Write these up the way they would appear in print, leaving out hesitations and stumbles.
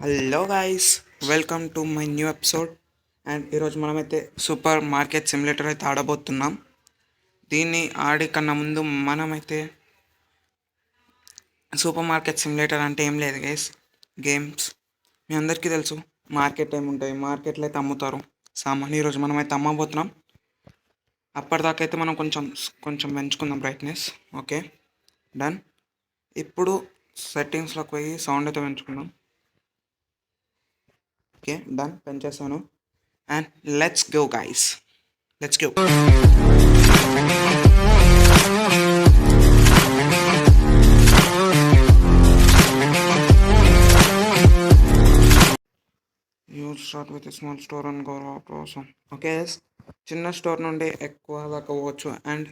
Hello guys, welcome to my new episode. And ఈరోజు మనమైతే super market simulator అయితే ఆడబోతున్నాం. దీన్ని ఆడే కన్నా ముందు మనమైతే సూపర్ మార్కెట్ సిమ్యులేటర్ అంటే ఏం లేదు గైస్, గేమ్స్. మీ అందరికీ తెలుసు మార్కెట్ ఏముంటాయి, మార్కెట్లో అయితే అమ్ముతారు సామాన్. ఈరోజు మనమైతే అమ్మబోతున్నాం. అప్పటిదాకా అయితే మనం కొంచెం కొంచెం పెంచుకుందాం బ్రైట్నెస్. Okay, done. ఇప్పుడు సెట్టింగ్స్లోకి పోయి సౌండ్ అయితే పెంచుకుందాం. ఓకే, డన్, పెంచేసాను. And let's go, guys. Let's go. You start with a small store and go out awesome. Okay, yes. చిన్న స్టోర్ నుండి ఎక్కువ దాకా పోవచ్చు. అండ్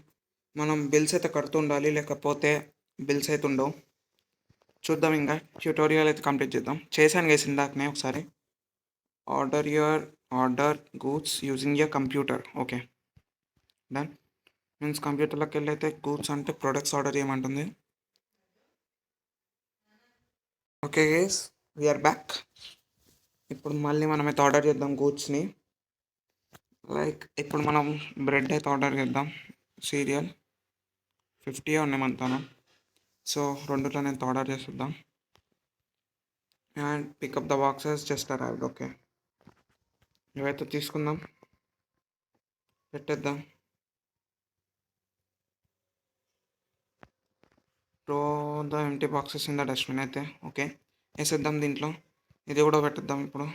మనం బిల్స్ అయితే కడుతూ ఉండాలి, లేకపోతే బిల్స్ అయితే ఉండవు. చూద్దాం, ఇంకా ట్యూటోరియల్ అయితే కంప్లీట్ చేద్దాం. చేశాను గైస్ ఇందాకనే ఒకసారి. Order goods using your computer. Okay, done. Means కంప్యూటర్లోకి వెళ్ళి అయితే గూడ్స్ అంటే ప్రొడక్ట్స్ ఆర్డర్ చేయమంటుంది. Okay guys, we are back. ఇప్పుడు మళ్ళీ మనమైతే ఆర్డర్ చేద్దాం గూడ్స్ని. లైక్ ఇప్పుడు మనం బ్రెడ్ అయితే ఆర్డర్ చేద్దాం. సీరియల్ 50 ఉన్నాయి మనతోనే, సో రెండులో నేను ఆర్డర్ చేసేద్దాం. And pick up the boxes just arrived. Okay, ఇవైతే తీసుకుందాం, పెట్టేద్దాం. Throw the empty boxes in the dustbin. అయితే ఓకే, వేసేద్దాం దీంట్లో. ఇది కూడా పెట్టేద్దాం. ఇప్పుడు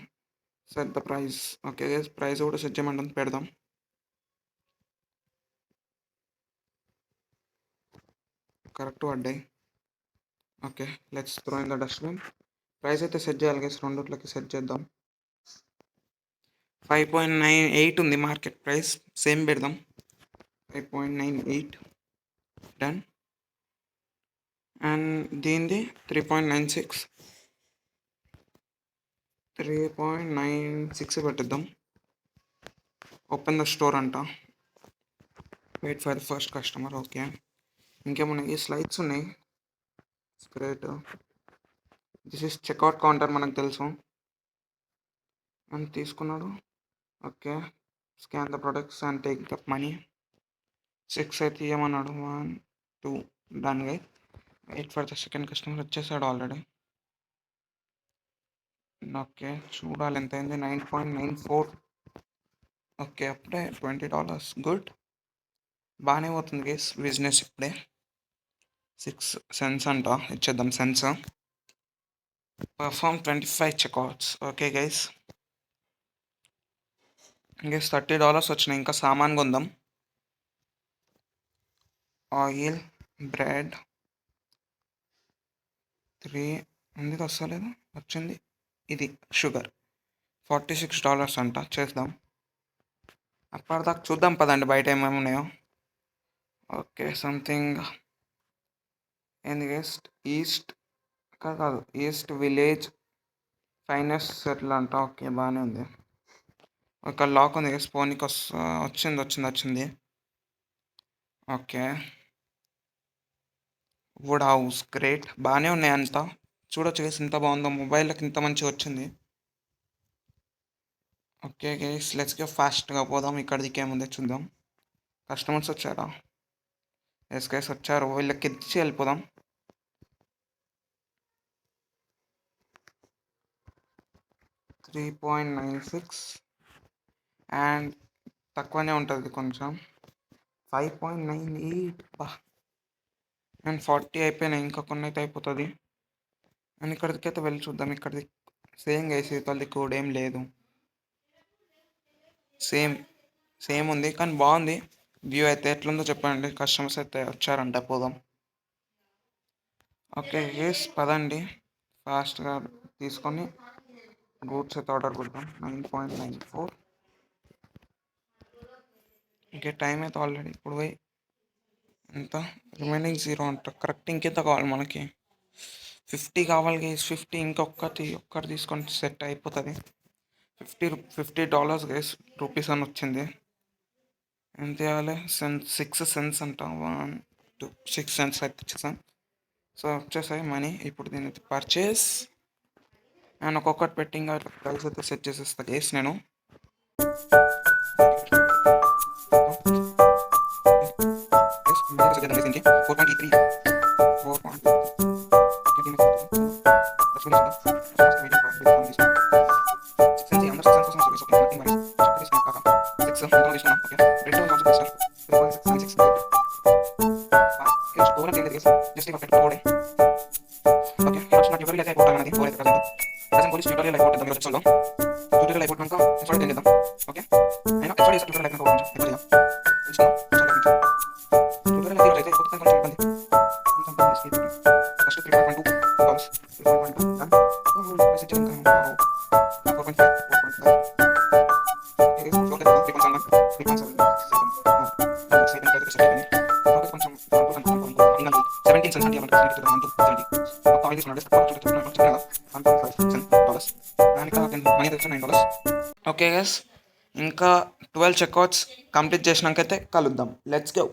set the price. Okay, price కూడా సెట్ చేయమంటుంది, పెడదాం. కరెక్ట్ పడ్డాయి. Okay, let's throw in the dustbin. Price అయితే సెట్ చేయాలి గైస్, రెండుట్లకి సెట్ చేద్దాం. 5.98 ఉంది మార్కెట్ ప్రైస్, సేమ్ పెడదాం. 5.98, డన్. అండ్ దీనిది 3.96, 3.96 పెట్టిద్దాం. ఓపెన్ ద స్టోర్ అంట. Wait for the first customer. Okay, ఇంకేమున్నాయి? స్లైడ్స్ ఉన్నాయి. Great. This is checkout counter, మనకు తెలుసు. అండ్ తీసుకున్నాడు. Okay, scan the products and take the money. 6 అయితే ఇవ్వమన్నాడు. 1 2, done guy. Wait for the second customer. వచ్చేసాడు already. Okay, చూడాలి ఎంత అయింది. 9.94. ఓకే, అప్పుడే $20. గుడ్, బాగానే పోతుంది గైస్ బిజినెస్. ఇప్పుడే 6 cents అంట, ఇచ్చేద్దాం sense. Perform 25 checkouts. Okay guys, guys $30 వచ్చినాయి. ఇంకా సామాన్ కొందాం. ఆయిల్, బ్రెడ్ 3 ఎందుకు వస్తలేదు? వచ్చింది. ఇది షుగర్ $46 అంట. చేద్దాం. అప్పటిదాకా చూద్దాం పదండి బయట ఏమేమి ఉన్నాయో. ఓకే, సంథింగ్ ఏంది గెస్ట్, ఈస్ట్ కాదు, ఈస్ట్ విలేజ్ ఫైనాన్స్ సెటిల్ అంట. ఓకే, బాగానే ఉంది. ఒక లాక్ ఉంది గెస్ట్, ఫోన్కి వచ్చింది. ఓకే, వుడ్ హౌస్, గ్రేట్, బాగానే ఉన్నాయి అంతా. చూడొచ్చు గేస్ ఇంత బాగుందో, మొబైల్కి ఇంత మంచిగా వచ్చింది. ఓకే గేస్, లెట్స్ గో, ఫాస్ట్గా పోదాం. ఇక్కడ దిక్కేముందే చూద్దాం. కస్టమర్స్ వచ్చారా? ఎస్ గైస్ వచ్చారు, వీళ్ళకి ఇచ్చి వెళ్ళిపోదాం. $3.96 అండ్ తక్కువనే ఉంటుంది కొంచెం. 5.98. బా, అండ్ 40 అయిపోయినాయి, ఇంకా కొన్ని అయితే అయిపోతుంది. అండ్ ఇక్కడికి అయితే వెళ్ళి చూద్దాం. ఇక్కడిది సేమ్ గైస్, ఇతలది కూడా ఏం లేదు, సేమ్ ఉంది, కానీ బాగుంది వ్యూ అయితే. ఎట్లుందో చెప్పండి. కస్టమర్స్ అయితే వచ్చారంట, పోదాం. ఓకే గేస్, పదండి ఫాస్ట్గా తీసుకొని గూడ్స్ అయితే ఆర్డర్ కొడతాం. 9.94. ఓకే, టైం అయితే ఆల్రెడీ ఇప్పుడు పోయి ఎంత రిమైనింగ్ 0 అంట. కరెక్ట్ ఇంకెంత కావాలి మనకి? 50 కావాలి గేస్. 50 ఒక్కటి తీసుకొని సెట్ అయిపోతుంది. $50 గేస్, రూపీస్ అని వచ్చింది. ఎంత ఇవ్వాలి? 6 cents అంట. 1 2 6 cents అయితే ఇచ్చేసాను. సో వచ్చేసాయి మనీ. ఇప్పుడు దీన్ని పర్చేస్. అండ్ ఒక్కొక్కటి పెట్టి ఇంకా ప్రైస్ అయితే సెట్ చేసేస్తా గైస్ నేను. ట్యూటోరియల్ అయిపోయినాక ఎఫర్ట్ చేద్దాం. ఓకే నేను ఎఫర్ట్ చేస్తాను. ట్యూటోరియల్ అయిపోయినాక కొంచెం ఎఫర్ట్ చేద్దాం. ట్యూటోరియల్ అయితే అయితే అయిపోతుంది కొంచెం ఇబ్బంది. First 3.2 dollars 3.2 done. మెసేజ్ ఇంకా 4.5 ఓకే ఓకే 3.7 3.7 కొంచెం 17 సెంట్స్ అంటే 1.5 మనీ తెచ్చు $9. ఓకే గైస్ ఇంకా 12 చెక్అవుట్స్ కంప్లీట్ చేసినాకైతే కలుద్దాం. Let's go.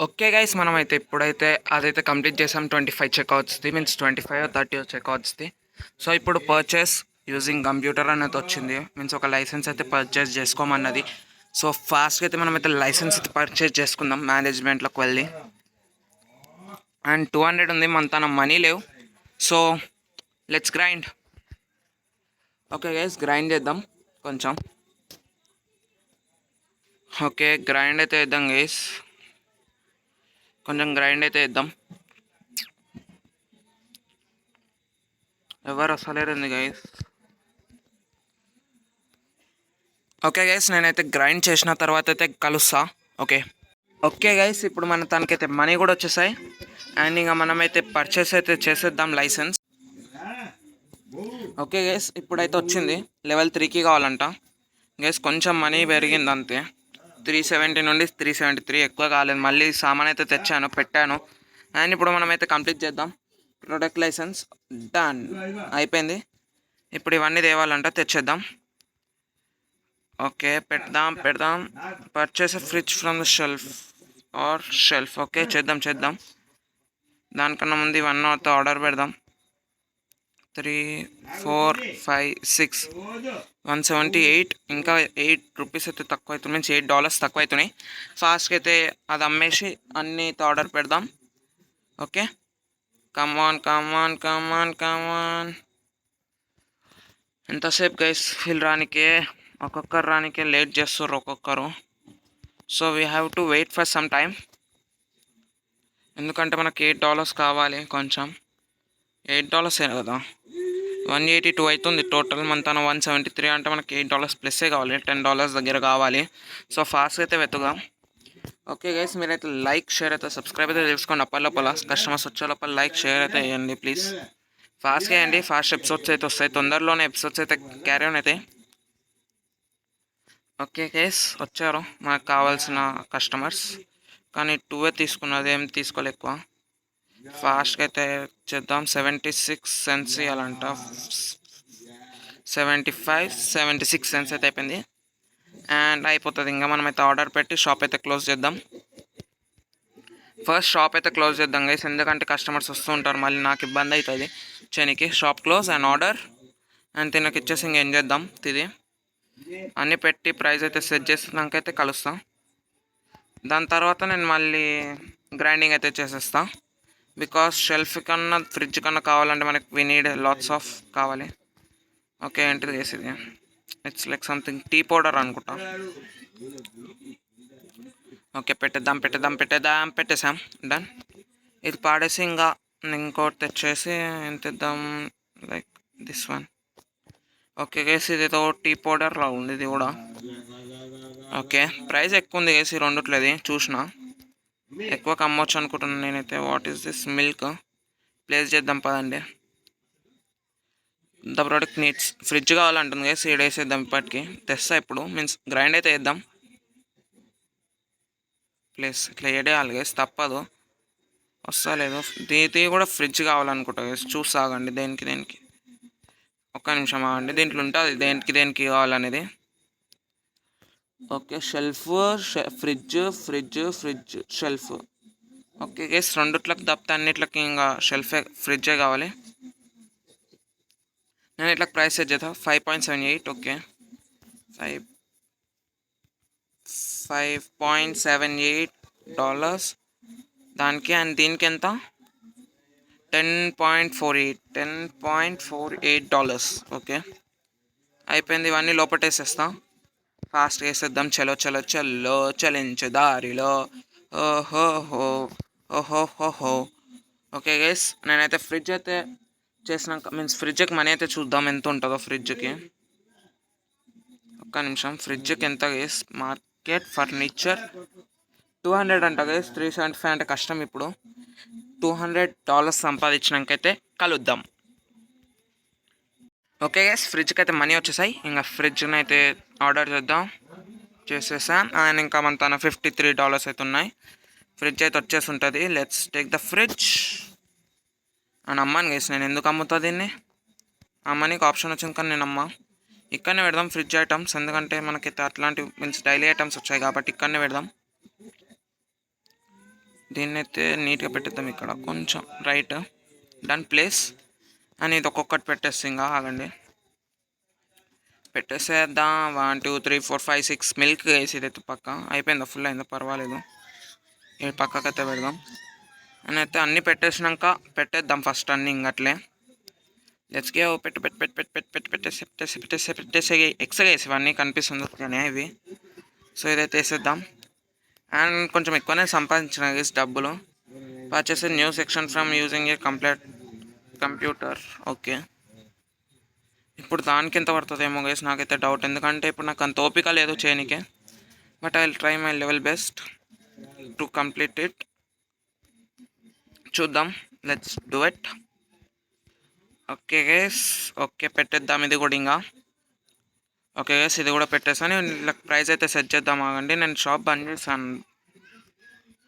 ఓకే గైస్ మనమైతే ఇప్పుడైతే అదైతే కంప్లీట్ చేసాం 25 చెక్అవుట్స్ది మీన్స్ 25 30 చెక్అవుట్స్ది. సో ఇప్పుడు పర్చేస్ యూజింగ్ కంప్యూటర్ అనేది వచ్చింది మీన్స్ ఒక లైసెన్స్ అయితే పర్చేస్ చేసుకోమన్నది. సో ఫాస్ట్గా అయితే మనమైతే లైసెన్స్ అయితే పర్చేస్ చేసుకుందాం మేనేజ్మెంట్లోకి వెళ్ళి. అండ్ 200 ఉంది మన తన మనీ లేవు. So let's grind. Okay guys grind చేద్దాం కొంచెం. ఓకే గ్రైండ్ అయితే వేద్దాం గైస్ కొంచెం గ్రైండ్ అయితే వేద్దాం. ఎవరు వస్తలేరండి గైస్. ఓకే గైస్, నేనైతే గ్రైండ్ చేసిన తర్వాత అయితే కలుస్తా. ఓకే ఓకే గైస్, ఇప్పుడు మన తనకైతే మనీ కూడా వచ్చేసాయి. అండ్ ఇంకా మనమైతే పర్చేస్ అయితే చేసేద్దాం లైసెన్స్. ఓకే గైస్, ఇప్పుడైతే వచ్చింది లెవెల్ 3కి కావాలంట గైస్. కొంచెం మనీ పెరిగింది అంతే, 370 నుండి 373, ఎక్కువ కాలేదు. మళ్ళీ సామాన్ అయితే తెచ్చాను, పెట్టాను. అండ్ ఇప్పుడు మనమైతే కంప్లీట్ చేద్దాం. ప్రొడక్ట్ లైసెన్స్ డన్ అయిపోయింది. ఇప్పుడు ఇవన్నీ తేవాలంట, తెచ్చేద్దాం. ఓకే పెడదాం. Purchase fridge from the shelf. Okay చేద్దాం. దానికన్నా ముందు ఇవన్నీ ఆర్డర్ పెడదాం. 3, 4, 5, 6, 178. ఇంకా $8 అయితే తక్కువ అవుతుంది, మీన్స్ $8 తక్కువ అవుతున్నాయి. ఫాస్ట్గా అయితే అది అమ్మేసి అన్నీ ఆర్డర్ పెడదాం. Okay come on. ఎంతసేపు గైస్ వీళ్ళు రానికే, ఒక్కొక్కరు రానికే లేట్ చేస్తారు ఒక్కొక్కరు. So we have to wait for some time, ఎందుకంటే మనకి $8 కావాలి. కొంచెం $8 కదా, 182 అవుతుంది టోటల్. మన తన 173 అంటే మనకి $8 ప్లస్సే కావాలి, $10 దగ్గర కావాలి. సో ఫాస్ట్గా అయితే వెతుగాం. ఓకే గైస్, మీరైతే లైక్ షేర్ అయితే సబ్స్క్రైబ్ అయితే తెలుసుకోండి. అప్పటిలోపల కస్టమర్స్ వచ్చే లోపల లైక్ షేర్ అయితే వేయండి ప్లీజ్. ఫాస్ట్గా వేయండి, ఫాస్ట్ ఎపిసోడ్స్ అయితే వస్తాయి, తొందరలోనే ఎపిసోడ్స్ అయితే క్యారీ ఆన్ అయితే. ఓకే గైస్, వచ్చారు మనకు కావాల్సిన కస్టమర్స్, కానీ 2 తీసుకున్నది, ఏం తీసుకోలే ఎక్కువ. ఫాస్ట్గా అయితే చేద్దాం. 76 సెంట్స్ ఇవ్వాలంట, 76 సెంట్స్ అయితే అయిపోయింది. అండ్ అయిపోతుంది. ఇంకా మనమైతే ఆర్డర్ పెట్టి షాప్ అయితే క్లోజ్ చేద్దాం. ఫస్ట్ షాప్ అయితే క్లోజ్ చేద్దాం గైస్, ఎందుకంటే కస్టమర్స్ వస్తూ ఉంటారు, మళ్ళీ నాకు ఇబ్బంది అవుతుంది చేయనికి. Shop close and order and తినకి ఇచ్చేసి ఇంకేం చేద్దాం. ఇది అన్నీ పెట్టి ప్రైస్ అయితే సెట్ చేసినాకైతే కలుస్తాం. దాని తర్వాత నేను మళ్ళీ గ్రైండింగ్ అయితే చేసేస్తాను. బికాస్ షెల్ఫ్ కన్నా ఫ్రిడ్జ్ కన్నా కావాలంటే మనకి వీ నీడ్ లాట్స్ ఆఫ్ కావాలి. ఓకే ఏంటిది వేసేది, it's like something tea powder అనుకుంటా. ఓకే పెట్టేసాం. డన్. ఇది పాడేసి ఇంకా ఇంకోటి తెచ్చేసి ఎంత ఇద్దాం, లైక్ దిస్ వన్. ఓకే గేసి ఇదేదో టీ పౌడర్లా ఉంది ఇది కూడా. ఓకే ప్రైస్ ఎక్కువ ఉంది గేసి రెండుట్లేది, చూసిన ఎక్కువకి అమ్మొచ్చు అనుకుంటున్నాను నేనైతే. What is this, milk. Place చేద్దాం పదండి. ద ప్రోడక్ట్ నీడ్స్ ఫ్రిడ్జ్ కావాలంటుంది గేసి, వేసేద్దాం. ఇప్పటికి తెస్తా ఇప్పుడు, మీన్స్ గ్రైండ్ అయితే వేద్దాం. ప్లేస్ ఇట్లా వేయాలి గేసి, తప్పదు, వస్తలేదు. దీనికి కూడా ఫ్రిడ్జ్ కావాలనుకుంటా గేసి, చూసాగండి. దేనికి ఒక్క నిమిషం ఆగండి, దీంట్లో ఉంటుంది దేనికి కావాలనేది. Okay shelf, fridge, shelf. Okay guys, రెండుట్లకి తప్పితే అన్నిట్లకి ఇంకా షెల్ఫే ఫ్రిడ్జే కావాలి. నేను ఇట్లా ప్రైస్ సెట్ చేద్దాం, 5.78. ఓకే 5.78 దానికి. అండ్ దీనికి ఎంత, $10.48. ఓకే అయిపోయింది. ఇవన్నీ లోపటేసేస్తాం, ఫాస్ట్గా వేసేద్దాం. చలో చలించు దారిలో ఓహో. ఓకే గైస్, నేనైతే ఫ్రిడ్జ్ అయితే చేసినాక, మీన్స్ ఫ్రిడ్జ్కి మనీ అయితే చూద్దాం ఎంత ఉంటుందో ఫ్రిడ్జ్కి. ఒక్క నిమిషం, ఫ్రిడ్జ్కి ఎంత గైస్, మార్కెట్ ఫర్నిచర్ 200 అంట గైస్. 375 అంటే కష్టం ఇప్పుడు. $200 సంపాదించినాకైతే కలుద్దాం. ఓకే గైస్, ఫ్రిడ్జ్కి అయితే మనీ వచ్చేసాయి. ఇంకా ఫ్రిడ్జ్ని అయితే ఆర్డర్ చేసేసాం. అండ్ ఇంకా మన తన $53 అయితే ఉన్నాయి. ఫ్రిడ్జ్ అయితే వచ్చేసి ఉంటుంది. Let's take the fridge. అని అమ్మాను గైస్, నేను ఎందుకు అమ్ముతా దీన్ని, అమ్మనీకి ఆప్షన్ వచ్చింది కానీ నేను ఇక్కడనే పెడదాం ఫ్రిడ్జ్ ఐటమ్స్, ఎందుకంటే మనకైతే అట్లాంటి మీన్స్ డైలీ ఐటమ్స్ వచ్చాయి కాబట్టి ఇక్కడనే పెడదాం. దీన్ని అయితే నీట్గా పెట్టేద్దాం ఇక్కడ కొంచెం రైట్. Done plays. అని ఇది ఒక్కొక్కటి పెట్టేస్తే ఇంకా ఆగండి, పెట్టేసేద్దాం. 1 2 3 4 5 6 మిల్క్ వేసి ఇదైతే పక్క అయిపోయిందా, ఫుల్ అయిందా, పర్వాలేదు. ఇది పక్కకైతే పెడదాం. అని అయితే అన్నీ పెట్టేసినాక పెట్టేద్దాం ఫస్ట్ అన్నీ ఇంకట్లే. Let's go. పెట్టేసి ఎక్స్గా వేసి ఇవన్నీ కనిపిస్తుంది కానీ ఇవి. సో ఇదైతే వేసేద్దాం. అండ్ కొంచెం ఎక్కువనే సంపాదించిన గేస్ డబ్బులు. Purchase new section from using a computer. Okay ఇప్పుడు దానికి ఎంత పడుతుందేమో గైస్, నాకైతే డౌట్. ఎందుకంటే ఇప్పుడు నాకు అంత ఓపిక లేదు చేయనికే. But I will try my level best to complete it. చూద్దాం, let's do it. Okay guys, okay పెట్టేద్దాం ఇది కూడా ఇంకా. ఓకే గైస్, ఇది కూడా పెట్టేసాను. ఇలా ప్రైస్ అయితే సెట్ చేద్దాం, ఆగండి. నేను షాప్ బంద్ చేశాను.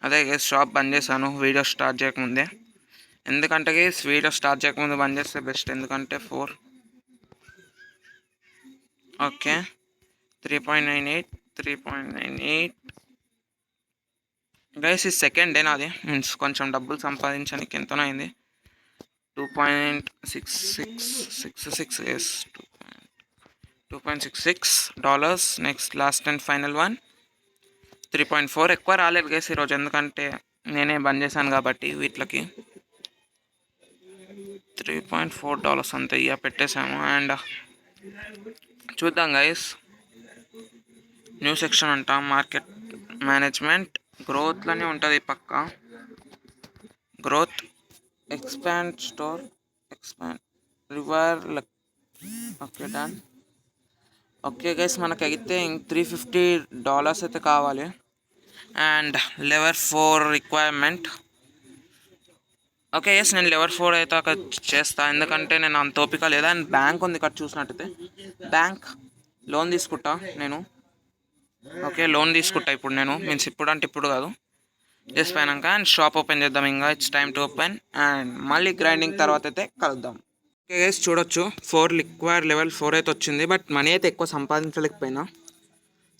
అదే గైస్, షాప్ బంద్ చేశాను వీడియో స్టార్ట్ చేయకముందే. ఎందుకంటే గైస్ వీడియో స్టార్ట్ చేయకముందు బంద్ చేస్తే బెస్ట్. ఎందుకంటే 4 ఓకే 3.98 3.98 గైస్, ఈ సెకండ్ డే నాది. మీన్స్ కొంచెం డబ్బులు సంపాదించడానికి ఎంతనో అయింది. 2.6666 ఎస్ 2.66 next last and final one 3.4. ఎక్కువ రాలేదు గైస్ ఈరోజు, ఎందుకంటే నేనే బంద్ చేశాను కాబట్టి. వీటికి $3.4 అంతే ఇక పెట్టేశాము. అండ్ చూద్దాం గైస్, న్యూ సెక్షన్ అంట, మార్కెట్ మేనేజ్మెంట్, గ్రోత్లోనే ఉంటుంది పక్క. Growth, expand store, expand river. Okay done. Okay guys, మనకైతే $350 అయితే కావాలి. And level 4 requirement. Okay guys, నేను లెవెల్ 4 అయితే అక్కడ చేస్తాను, ఎందుకంటే నేను అంత ఓపిక లేదా. అండ్ బ్యాంక్ ఉంది ఇక్కడ చూసినట్టయితే. బ్యాంక్ లోన్ తీసుకుంటా నేను. ఓకే, లోన్ తీసుకుంటా ఇప్పుడు నేను. మీన్స్ ఇప్పుడు అంటే ఇప్పుడు కాదు, జస్ట్ పోయినాక. అండ్ షాప్ ఓపెన్ చేద్దాం ఇంకా. It's time to open. And మళ్ళీ గ్రైండింగ్ తర్వాత అయితే కలుద్దాం. ఓకే గైస్, చూడొచ్చు 4 రిక్వైర్ లెవెల్ 4 అయితే వచ్చింది. బట్ మనీ అయితే ఎక్కువ సంపాదించలేకపోయినా.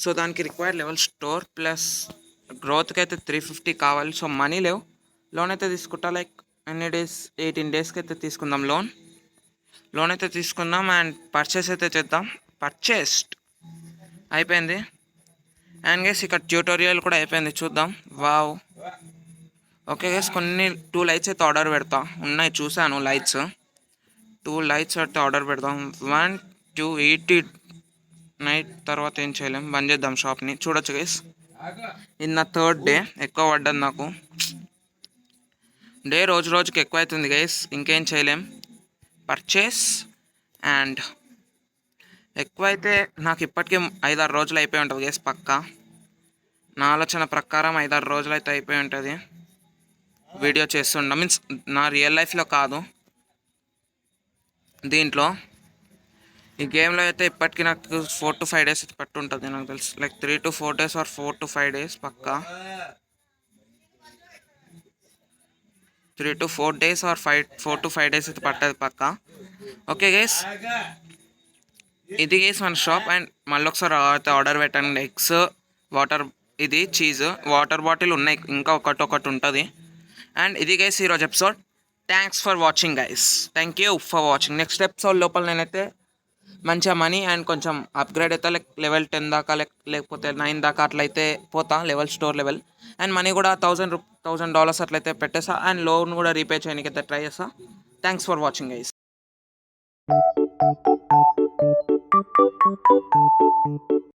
సో దానికి రిక్వైర్ లెవెల్ స్టోర్ ప్లస్ గ్రోత్కి అయితే 350 కావాలి. సో మనీ లేవు. లోన్ అయితే తీసుకుంటా. లైక్ ఎన్ని డేస్, 18 డేస్కి అయితే తీసుకుందాం లోన్ అయితే తీసుకుందాం. అండ్ పర్చేస్ అయితే చేద్దాం. పర్చేస్డ్ అయిపోయింది. అండ్ గైస్ ఇక్కడ ట్యూటోరియల్ కూడా అయిపోయింది, చూద్దాం. వావ్. ఓకే గైస్, కొన్ని 2 లైట్స్ అయితే ఆర్డర్ పెడతా. ఉన్నాయి చూశాను లైట్స్. 2 లైట్స్ అయితే ఆర్డర్ పెడదాం. 1 280 నైట్ తర్వాత ఏం చేయలేం, బంద్ చేద్దాం షాప్ని. చూడొచ్చు గైస్, ఇది నా 3rd డే. ఎక్కువ పడ్డది నాకు. డే రోజు రోజుకి ఎక్కువ అవుతుంది గైస్, ఇంకేం చేయలేం. పర్చేస్. అండ్ ఎక్కువైతే నాకు ఇప్పటికీ 5-6 రోజులు అయిపోయి ఉంటుంది గైస్ పక్కా. నా ఆలోచన ప్రకారం 5-6 రోజులు అయితే అయిపోయి ఉంటుంది వీడియో చేస్తుండ. మీన్స్ నా రియల్ లైఫ్లో కాదు, దీంట్లో ఈ గేమ్లో అయితే ఇప్పటికీ నాకు 4 to 5 డేస్ అయితే పట్టుంటుంది నాకు తెలుసు. Like 3 to 4 days or 4 to 5 days పక్కా. 3 to 4 days or 4 to 5 days అయితే పట్టదు పక్కా. ఓకే గైస్, ఇది గైస్ మన షాప్. అండ్ మళ్ళీ ఒకసారి అయితే ఆర్డర్ పెట్టండి. ఎగ్స్, వాటర్, ఇది చీజ్, వాటర్ బాటిల్ ఉన్నాయి, ఇంకా ఒకటి ఉంటుంది. అండ్ ఇది గైస్ ఈరోజు episode. Thanks for watching guys. Thank you for watching. Next episode లోపల నేనైతే మంచిగా మనీ అండ్ కొంచెం అప్గ్రేడ్ అయితే లైక్ లెవెల్ 10 దాకా, లేకపోతే 9 దాకా అట్లయితే పోతా, level store level. And money కూడా $1000 అట్లయితే పెట్టేసా. అండ్ లోన్ కూడా రీపే చేయడానికి అయితే ట్రై చేస్తా. Thanks for watching guys.